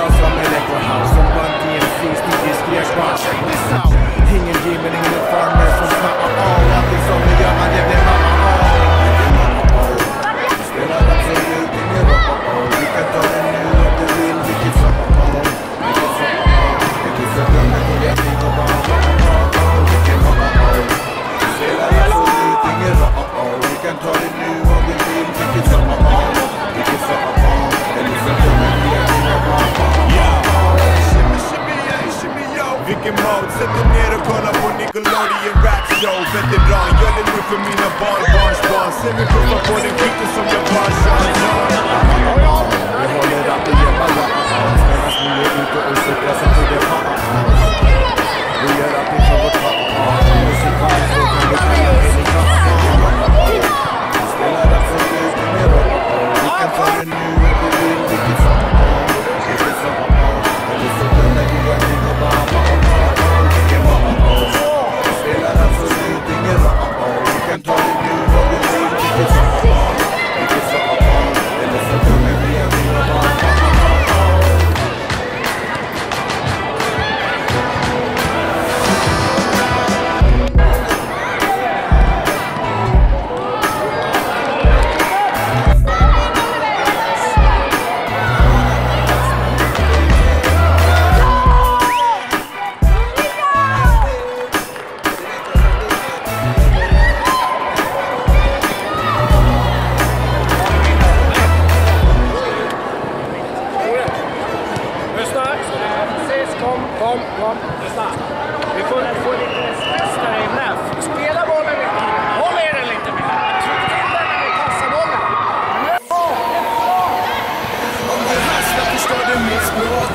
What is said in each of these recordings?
jag som Electrohouse som vann DMC's DJ skrek bara check this out. Ingen G men ingen farmer som snappar av. Allting som vi gör man det blir mamma av. Vi spelar absolut ingen rock. Vi kan ta det nu om du vill. Vilket som vilket som glömmer på hjärting och bara vilken vi spelar absolut ingen rock. Vi kan ta det nu om du vill. Vilket som vilket som eller så glömmer på hjärting och bara vilken mode, sätt dig ner och kolla på Nickelodeon Rap Show. Veteran, gör det nu för mina barn. Se mig puffa på den kvicken som jag bara kör. Vi håller rappen jämma medan ni är ute och cyklar så till det fan. Vi gör rappen för vårt musikal så kan vi kalla det vi spelar absolut ingen roll. Vi kan ta det nu och vi vill vilket som eller så glömmer vi hjärting och bara can tell you what we need to get some and it's a good maybe I'll be Kom. Vi får lite stress där inne. Spela bollen lite. Håll er den lite mer. Tryck till den när vi passar bollen. Om du hasslar förstår du mitt språk.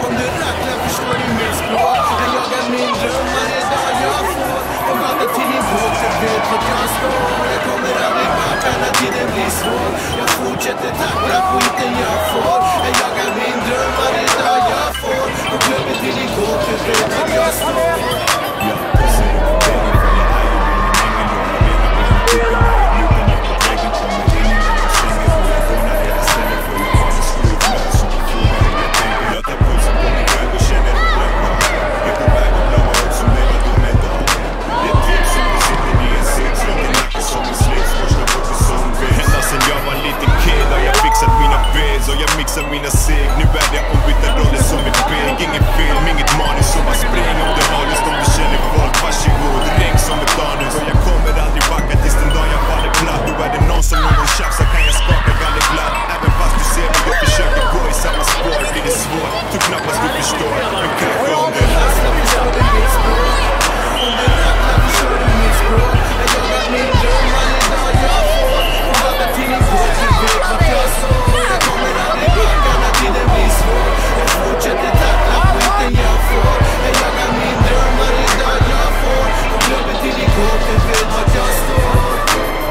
Om du racklar förstår du mitt språk. Jag jagar min dröm varje dag jag får. Och matar till min båt, jag vet vart jag står. Jag kommer aldrig backa när tiden blir svår. Jag fortsätter tackla skiten jag får. Jag jagar min dröm varje dag jag får. Och klubben till din gåt, du vet vart jag står. Jag mixar mina seg, nu är det ombytta roller som ett beg. Ingen film, inget manus som man spräng. Om det har lust, om du känner folk, varsågod. Regn som ett anus och jag kommer aldrig backa tills den dag jag faller platt. Då är det någon som någon tjafsar kan jag skaka galler glatt. Även fast du ser mig, jag försöker gå i samma spår. Blir det svårt, tror knappast du förstår. Men kanske om det hasslar förstår du mitt språk. Om det racklar förstår du mitt språk. Jag jagar min dröm varje dag jag får. Och matar till min båt, du vet vart jag står. Tiden blir svår. Jag fortsätter tackla skiten jag får. Jag jagar min dröm varje dag jag får. Och klubben till din gåt, du vet vart jag står.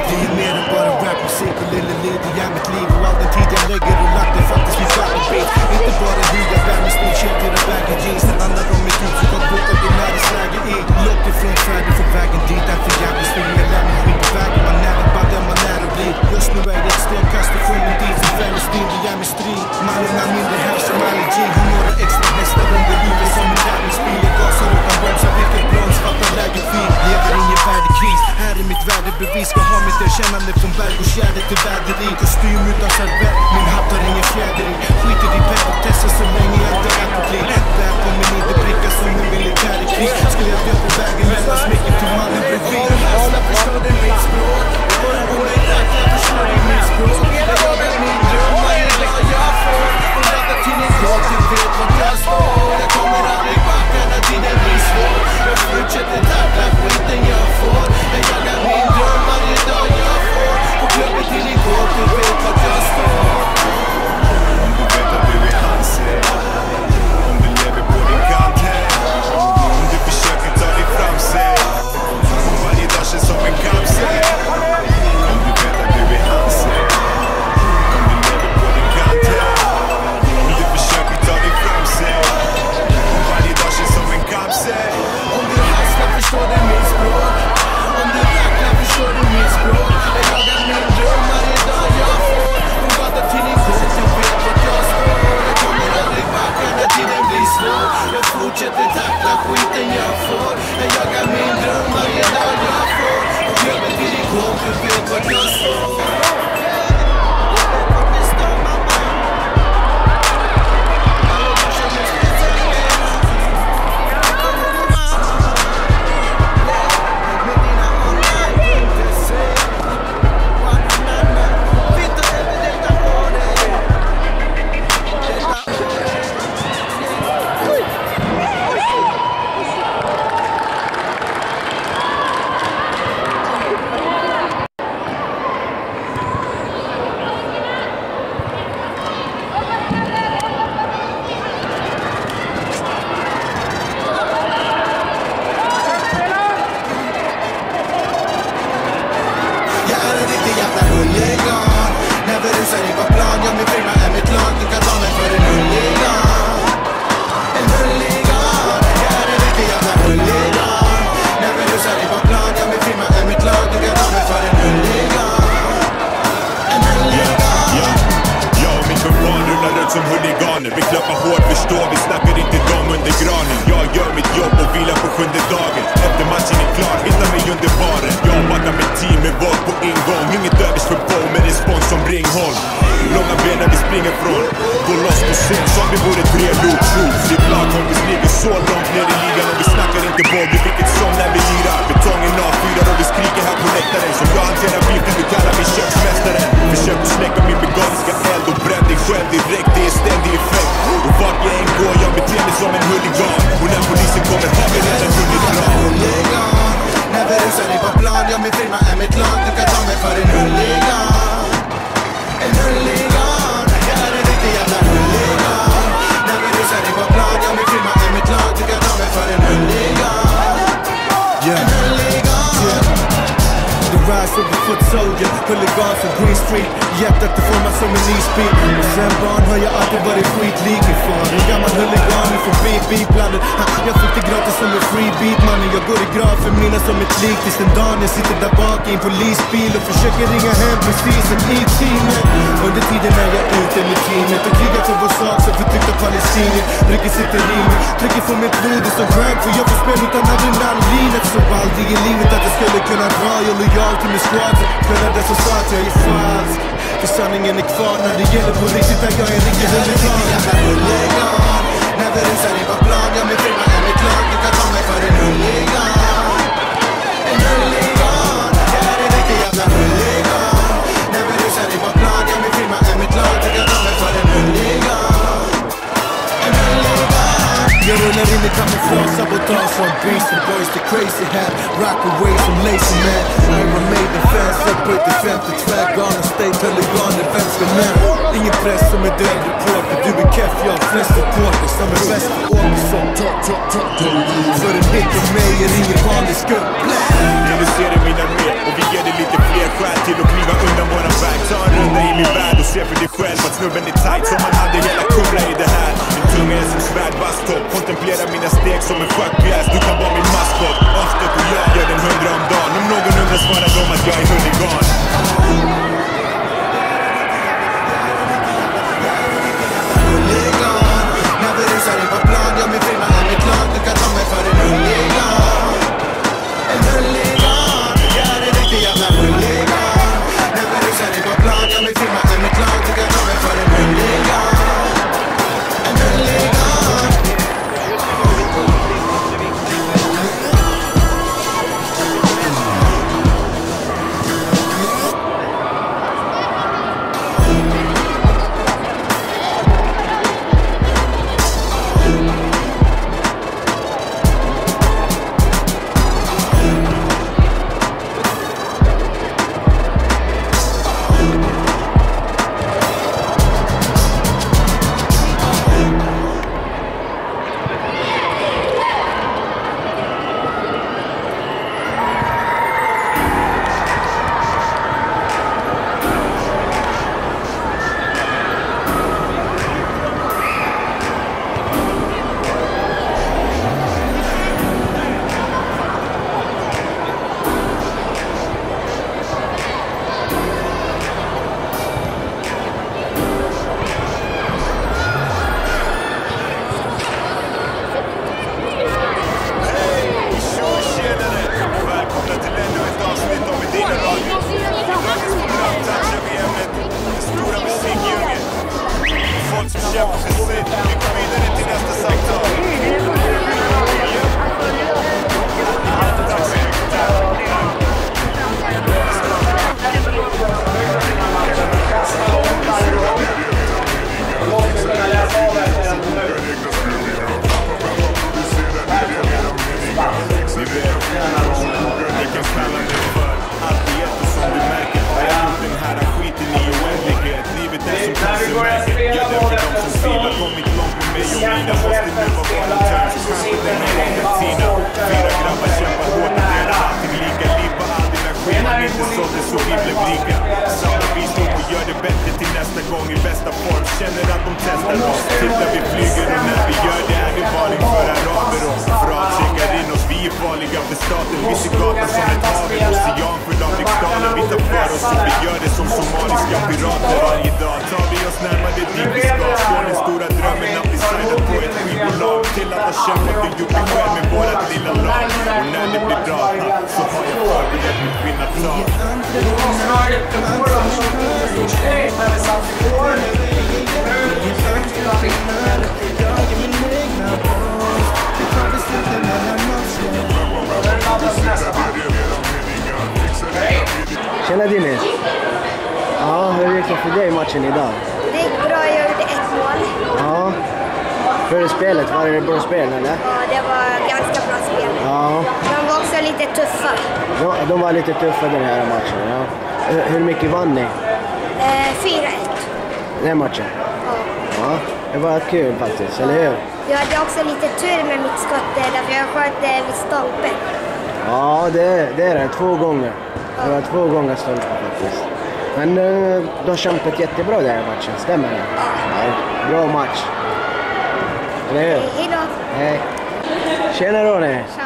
Det är mer än bara rapmusik och lille liv. Det är mitt liv och all den tid jag lägger och lagt det faktiskt min rapbeat. Inte bara hur jag bär med stilkedjor och baggy jeans. Det handlar om mitt uttryck och boka det näringsläge i. Långt ifrån färdig för vägen dit. Därför jävligt stor jag lär mig skit på vägen. Man nära bara där man är och blir. Just nu är det ett stenkast ifrån en dit. För färdig stil, det är med strid. Mannen är mindre här som allergi. Har några extra hästar under livet som en tävlingsbil. Jag gasar utan bromsar, vilket brons fattar läget fint. Lever i en värdekris, här är mitt värdebevis. Ska ha mitt erkännande från berg och fjärde till värderi. Kostym utan servett, min hatt har ingen fjäder i. Skiter i petitesser så länge jag inte är på glid. Där kommer ni det bricka som en militär i krig. Skulle jag dö på vägen mellan smicken till mannen bredvid. Alla förstår det mitt språk. Om det racklar förstår det mitt språk. Jag jagar min dröm varje dag jag får. Och matar till min gåt, du vet vart jag står. Jag kommer aldrig backa när tiden blir svår. Jag fortsätter tackla skiten jag får. Jag jagar min dröm varje dag jag får. Och klubben till din gåt, du vet vart jag står. vi klappar hårt, förstår vi snackar inte dom under granen. Jag gör mitt jobb och vilar på 7:e dagen. Efter matchen är klar, hittar mig under baren. Jag backar med team med våld på ingång. Inget övers för bow med respons som Ringholm. Långa ben när vi springer från. Gå loss på scen som vi vore 3 loops. Ditt lagkompis ligger så långt ner i ligan och vi snackar inte boll. Det vilket som när vi lirar. Betongen avfyrar och vi skriker här på läktaren. Som jag hanterar beaten, du kallar mig köksmästaren. Försök att släcka min veganska eld och bränn dig själv direkt. Det är ständig effekt. Och vart jag än går, jag beter mig som en huligan. Och när polisen kommer har vi redan hunnit dra. När vi rusar i vår plan, jag min firma är mitt lag. Du kan ta mig för en huligan. En huligan. Jag är en riktig jävla huligan. När vi rusar i vår plan, jag min firma är mitt lag. Du kan ta mig för en huligan. En huligan. The rise of the foot soldier, huligan från Green Street. Hjärtat det formar som en isbit. Och sen barn har jag alltid varit skitlik i fan. En gammal huligan ifrån BB-blandet. Jag fick det gratis som en freebeat mannen. Jag går i grav för mina som ett lik. Tills den dagen jag sitter där bak i en polisbil och försöker ringa hem precis som E-teamet. Under tiden är jag ute med teamet och krigar för vår sak som förtryckta palestinier. Rycker sitter i mig, trycker från mitt blod är så skönt. För jag får spel utan adrenalinet. Så aldrig i livet att jag skulle kunna dra. Jag är lojal till min squad. Spelade så sa att jag är falsk. För sanningen är kvar när det gäller på riktigt att jag är en riktig huligan. När vi rusar i vår plan, jag min firma är mitt lag. Du kan ta mig för en huligan. En huligan. Jag är en riktig jävla huligan. När vi rusar i vår plan, jag min firma är mitt lag. Du kan ta mig för en huligan. En huligan. Jag rullar in i kamouflage, sabotage som Beast and Boys, the crazy hat. Rock away som lazy man. Iron Maiden fans, separate the 50 track. Gonna stay huligan, det vem ska med. Ingen press som är död reporter. Du är keff, jag har flest reporter. Som är bäst i Åkesson. För en hit av mig är ingen vanlig skubb. När du ser det mina med och vi ger dig lite fler skär till att kliva undan våran väg. Ta en runda i min värld och se för dig själv att snubben är tight som man hade hela kumla i det här. Min tunga är som svärd basstopp. Kontemplera mina steg som en schackpjäs. Du kan vara min maskot. Avstått och jag gör den 100 om dagen. Om någon undrar svarar de att jag är huligan. Huligan. När vi rusar i vår plan, jag min firma är mitt lag. Du kan ta mig för en huligan. En huligan. Jag är en riktig jävla huligan. När vi rusar i vår plan, jag min firma är mitt lag. Du kan ta mig för en huligan. En huligan. Staten, vi ser gatan som ett hav, en ocean full av riksdaler. Vi tar för oss och vi gör det som Somalia. Fiska pirater varje dag. Tar vi oss närmare dit vi ska. Från den stora drömmen att bli signad på ett skivbolag. Till att ha kämpat och gjort det själv med vårat lilla lag. Och när det blir bra så har jag förberett mitt vinnartag. Tjena Dennis. Ja, hur gick det för dig i matchen idag? Det gick bra, jag gjorde 1 mål. Ja. Före spelet, var det bra spel eller? Ja, det var ganska bra spel. Ja. De var också lite tuffa. De var lite tuffa den här matchen, ja. Hur mycket vann ni? 4-1. Den här matchen? Ja. Ja, det var kul faktiskt, eller hur? Jag hade också lite tur med mitt skott därför jag sköt vid stolpen. Ja, det är det. 2 gånger. Det var 2 gånger stolpen faktiskt. Men du har kämpat jättebra den här matchen, stämmer det? Ja. Bra match. Eller hur? Hejdå. Hej. Tjena Ronny. Tja.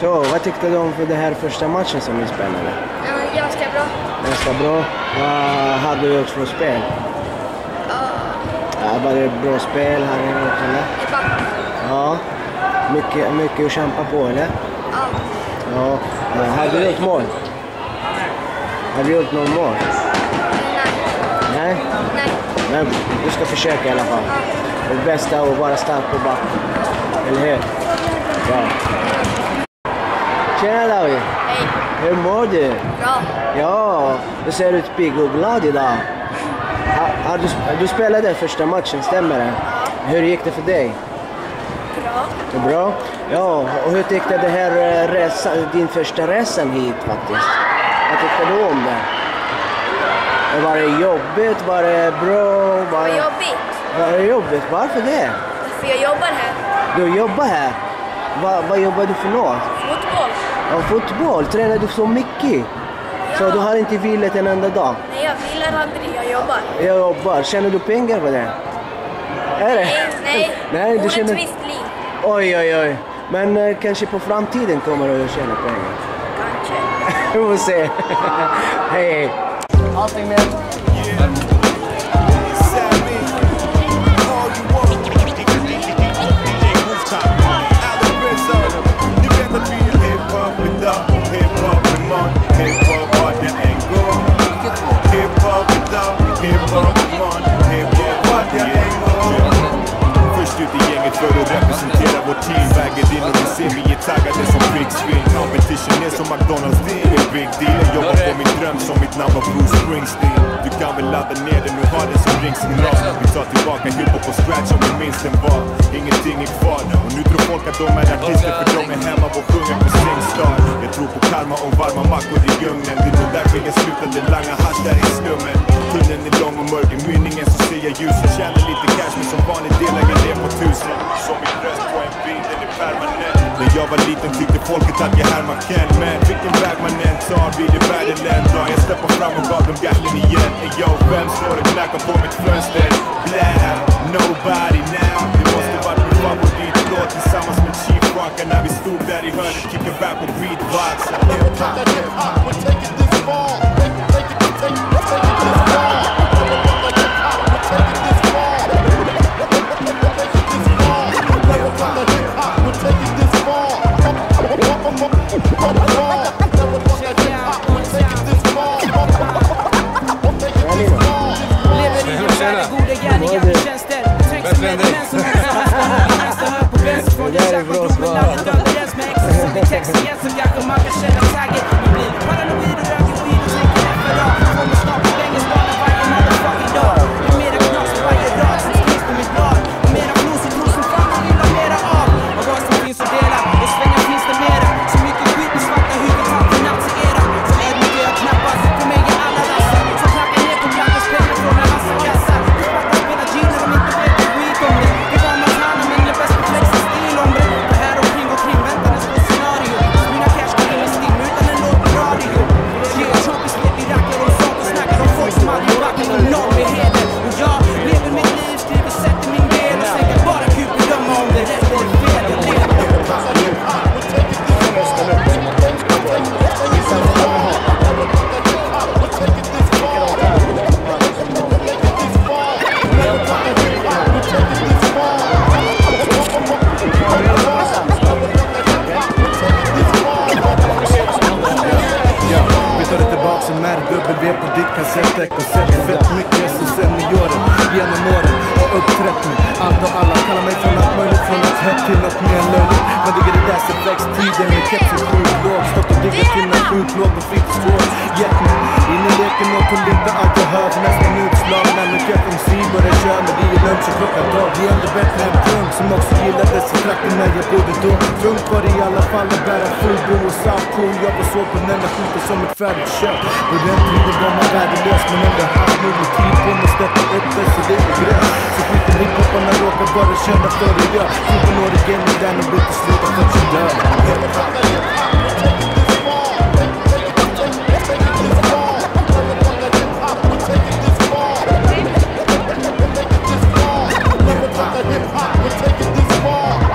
Så, vad tyckte du om för det här första matchen som ni spelade? Ja, ganska bra. Ganska bra. Vad hade du för spel? Ja, var det bra spel här i matchen eller? Det var Ja. Mycket att kämpa på eller? ja. Ja. Hade du gjort mål? Hade du gjort någon mål? Nej. Nej? Nej. Men du ska försöka i alla fall. Det bästa är att vara stark på backen. Eller hur? Bra. Tjena David. Hej. Hur mår du? Bra. Ja, du ser ut pigg och glad idag. Du spelade första matchen, stämmer det? Hur gick det för dig? Bra. Bra. Ja, och hur tyckte det här din första resan hit faktiskt? Vad tyckte du om det? Var det jobbigt? Var det bra? Det var jobbigt. Var det jobbigt? Varför det? För jag jobbar här. Du jobbar här? Vad jobbar du för något? Fotboll. Ja, fotboll. Tränar du så mycket? Så du har inte vilat en enda dag? Nej, jag vilar aldrig. Jag jobbar. Jag jobbar. Tjänar du pengar på det? Är det? Nej. Nej, du känner... Orättvist liv. Oj. Men kanske på framtiden kommer du att tjäna pengar. Kanske. Vi får se. Hej. Allting med. Först ut i gänget för att representera vårt team. Väger in och vi ser vi är taggade som big screen. Competition är som McDonalds, det är ingen big deal. Jag jobbar på min dröm som mitt namn var Bruce Springsteen. Du kan väl ladda ner den, nu har den som ringsignal. Vi tar tillbaka hiphop på scratch om vi minns den var. Ingenting är kvar. Och nu tror folk att de är artister för de är hemma och sjunger på Singstar. Jag tror på karma och varma mackor i djungeln. Det är nog därför jag slutade langa hasch där i slummen. Tunneln är lång och mörk, i mynningen så ser jag ljuset. Tjänar lite cash men som vanligt delar jag det på 1000. Som mitt röst på en bil, den är permanent. När jag var liten tyckte folket att jag härmar Ken. Men vilken väg man än tar blir det värre än bra. Jag steppar fram och gav dem gallen igen. Yo, vem står och knackar på mitt fönster? Blä, nobody now. Det måste varit min favoritlåt tillsammans med Chief Rocker. När vi stod där i hörnet, kickade back på beatbox. Det där är bra svar. och sett fett mycket som seniorer genom åren och uppträtt med allt och alla. Kallar mig från allt möjligt, från något hett till något mer löjligt. Men det är det där som växt tiden med kepsen sjukt låg. Stått och diggat till en sjukt låg och fick strål. Gett mig in i leken och kunde inte allt jag hör. Nästan utslag när min KFMC började köra. Men det är lunch och klockan dag. Det är ändå bättre än drunk som också gillades i trakten när jag bodde då. Drunk var det i alla fall att bära fullbo och Southpool. Jag var så på den enda skjuter som ett färdigt kött. På den tiden var man värdelös, men ändå haft nog med tid på mig att steppa upp det, så det är grönt. Så skiten hiphopparna råkar bara känna för det jag. 14-årig gaming där och blir till slut för att jag dör. Hip-hop, we're taking this far.